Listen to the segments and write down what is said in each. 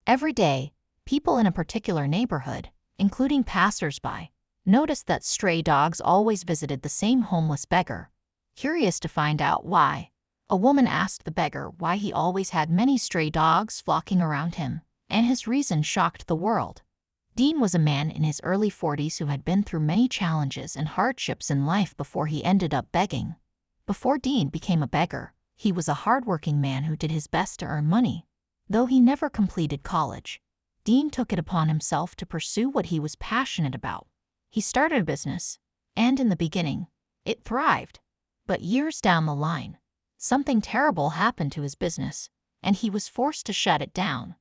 Every day, people in a particular neighborhood, including passers-by, noticed that stray dogs always visited the same homeless beggar. Curious to find out why, a woman asked the beggar why he always had many stray dogs flocking around him, and his reason shocked the world. Dean was a man in his early 40s who had been through many challenges and hardships in life before he ended up begging. Before Dean became a beggar, he was a hardworking man who did his best to earn money. Though he never completed college, Dean took it upon himself to pursue what he was passionate about. He started a business, and in the beginning, it thrived. But years down the line, something terrible happened to his business, and he was forced to shut it down.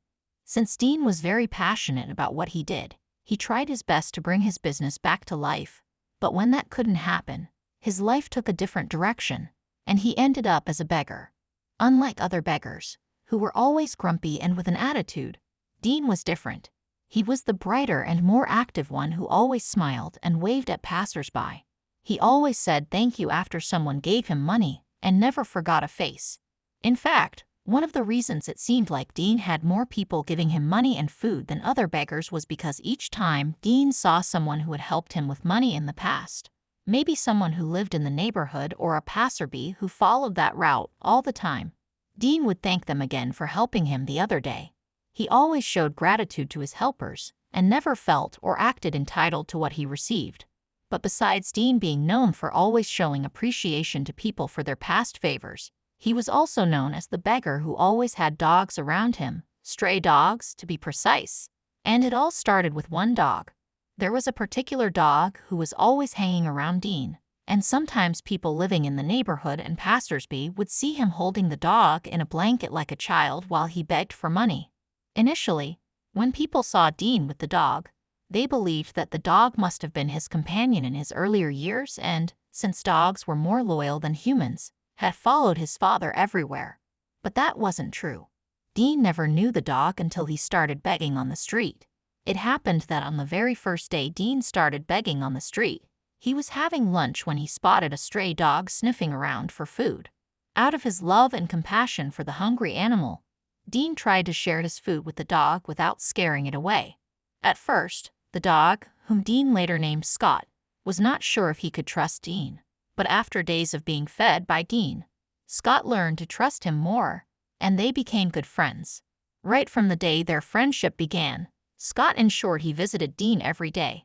Since Dean was very passionate about what he did, he tried his best to bring his business back to life. But when that couldn't happen, his life took a different direction, and he ended up as a beggar. Unlike other beggars, who were always grumpy and with an attitude, Dean was different. He was the brighter and more active one who always smiled and waved at passers-by. He always said thank you after someone gave him money and never forgot a face. In fact, one of the reasons it seemed like Dean had more people giving him money and food than other beggars was because each time Dean saw someone who had helped him with money in the past, maybe someone who lived in the neighborhood or a passerby who followed that route all the time, Dean would thank them again for helping him the other day. He always showed gratitude to his helpers and never felt or acted entitled to what he received. But besides Dean being known for always showing appreciation to people for their past favors, he was also known as the beggar who always had dogs around him, stray dogs to be precise. And it all started with one dog. There was a particular dog who was always hanging around Dean, and sometimes people living in the neighborhood and passersby would see him holding the dog in a blanket like a child while he begged for money. Initially, when people saw Dean with the dog, they believed that the dog must have been his companion in his earlier years and, since dogs were more loyal than humans, had followed his father everywhere. But that wasn't true. Dean never knew the dog until he started begging on the street. It happened that on the very first day Dean started begging on the street, he was having lunch when he spotted a stray dog sniffing around for food. Out of his love and compassion for the hungry animal, Dean tried to share his food with the dog without scaring it away. At first, the dog, whom Dean later named Scott, was not sure if he could trust Dean. But after days of being fed by Dean, Scott learned to trust him more, and they became good friends. Right from the day their friendship began, Scott ensured he visited Dean every day.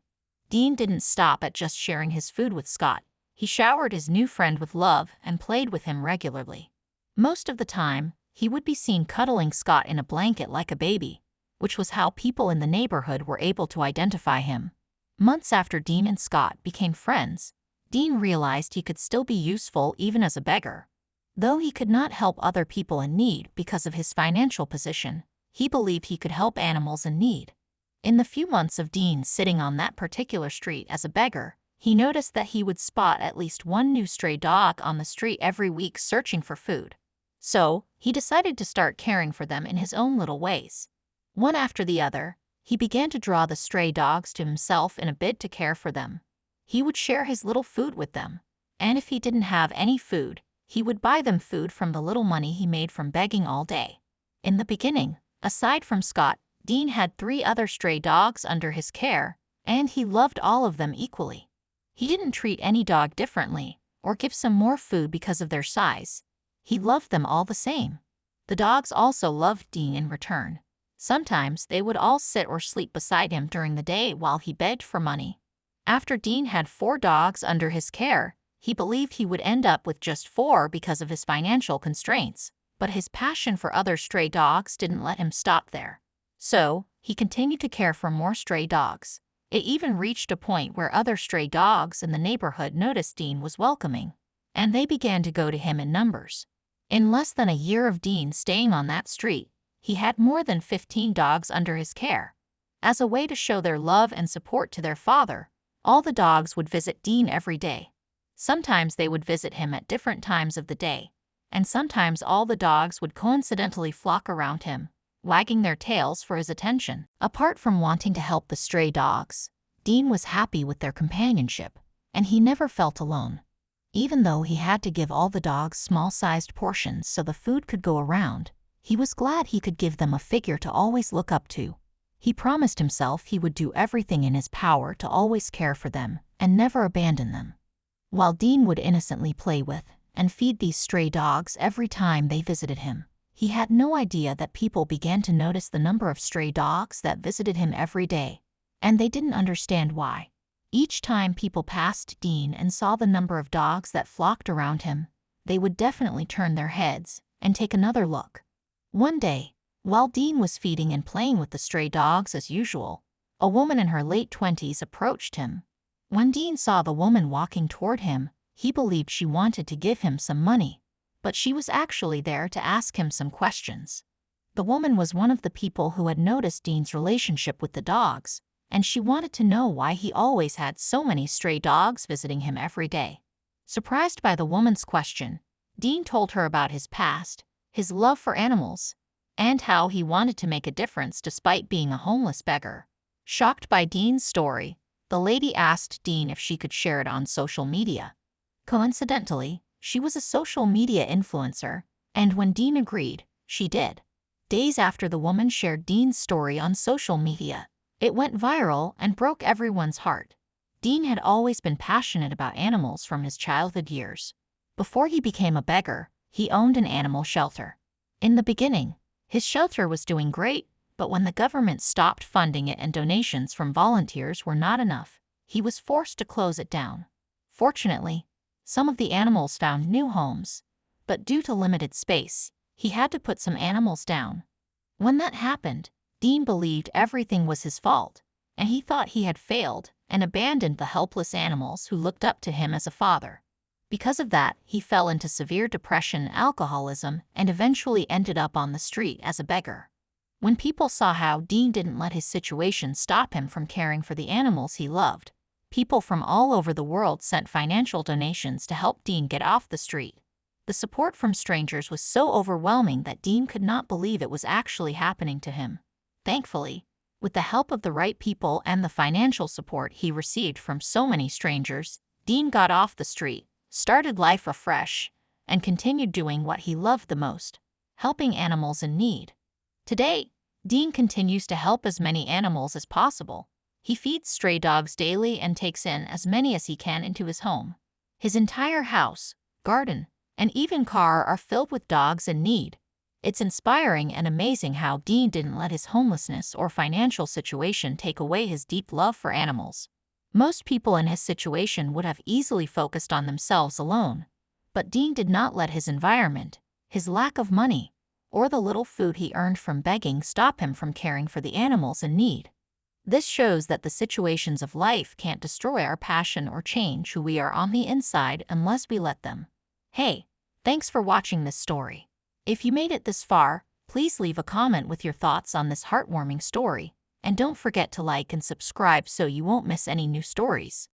Dean didn't stop at just sharing his food with Scott. He showered his new friend with love and played with him regularly. Most of the time, he would be seen cuddling Scott in a blanket like a baby, which was how people in the neighborhood were able to identify him. Months after Dean and Scott became friends, Dean realized he could still be useful even as a beggar. Though he could not help other people in need because of his financial position, he believed he could help animals in need. In the few months of Dean sitting on that particular street as a beggar, he noticed that he would spot at least one new stray dog on the street every week searching for food. So, he decided to start caring for them in his own little ways. One after the other, he began to draw the stray dogs to himself in a bid to care for them. He would share his little food with them, and if he didn't have any food, he would buy them food from the little money he made from begging all day. In the beginning, aside from Scott, Dean had 3 other stray dogs under his care, and he loved all of them equally. He didn't treat any dog differently, or give some more food because of their size. He loved them all the same. The dogs also loved Dean in return. Sometimes they would all sit or sleep beside him during the day while he begged for money. After Dean had 4 dogs under his care, he believed he would end up with just 4 because of his financial constraints, but his passion for other stray dogs didn't let him stop there. So, he continued to care for more stray dogs. It even reached a point where other stray dogs in the neighborhood noticed Dean was welcoming, and they began to go to him in numbers. In less than a year of Dean staying on that street, he had more than 15 dogs under his care. As a way to show their love and support to their father, all the dogs would visit Dean every day. Sometimes they would visit him at different times of the day, and sometimes all the dogs would coincidentally flock around him, wagging their tails for his attention. Apart from wanting to help the stray dogs, Dean was happy with their companionship, and he never felt alone. Even though he had to give all the dogs small-sized portions so the food could go around, He was glad he could give them a figure to always look up to. He promised himself he would do everything in his power to always care for them and never abandon them. While Dean would innocently play with and feed these stray dogs every time they visited him, he had no idea that people began to notice the number of stray dogs that visited him every day, and they didn't understand why. Each time people passed Dean and saw the number of dogs that flocked around him, they would definitely turn their heads and take another look. One day, while Dean was feeding and playing with the stray dogs as usual, a woman in her late 20s approached him. When Dean saw the woman walking toward him, he believed she wanted to give him some money, but she was actually there to ask him some questions. The woman was one of the people who had noticed Dean's relationship with the dogs, and she wanted to know why he always had so many stray dogs visiting him every day. Surprised by the woman's question, Dean told her about his past, his love for animals, and how he wanted to make a difference despite being a homeless beggar. Shocked by Dean's story, the lady asked Dean if she could share it on social media. Coincidentally, she was a social media influencer, and when Dean agreed, she did. Days after the woman shared Dean's story on social media, it went viral and broke everyone's heart. Dean had always been passionate about animals from his childhood years. Before he became a beggar, he owned an animal shelter. In the beginning, his shelter was doing great, but when the government stopped funding it and donations from volunteers were not enough, he was forced to close it down. Fortunately, some of the animals found new homes, but due to limited space, he had to put some animals down. When that happened, Dean believed everything was his fault, and he thought he had failed and abandoned the helpless animals who looked up to him as a father. Because of that, he fell into severe depression, alcoholism, and eventually ended up on the street as a beggar. When people saw how Dean didn't let his situation stop him from caring for the animals he loved, people from all over the world sent financial donations to help Dean get off the street. The support from strangers was so overwhelming that Dean could not believe it was actually happening to him. Thankfully, with the help of the right people and the financial support he received from so many strangers, Dean got off the street, started life afresh, and continued doing what he loved the most, helping animals in need. Today, Dean continues to help as many animals as possible. He feeds stray dogs daily and takes in as many as he can into his home. His entire house, garden, and even car are filled with dogs in need. It's inspiring and amazing how Dean didn't let his homelessness or financial situation take away his deep love for animals. Most people in his situation would have easily focused on themselves alone, but Dean did not let his environment, his lack of money, or the little food he earned from begging stop him from caring for the animals in need. This shows that the situations of life can't destroy our passion or change who we are on the inside unless we let them. Hey, thanks for watching this story. If you made it this far, please leave a comment with your thoughts on this heartwarming story, and don't forget to like and subscribe so you won't miss any new stories.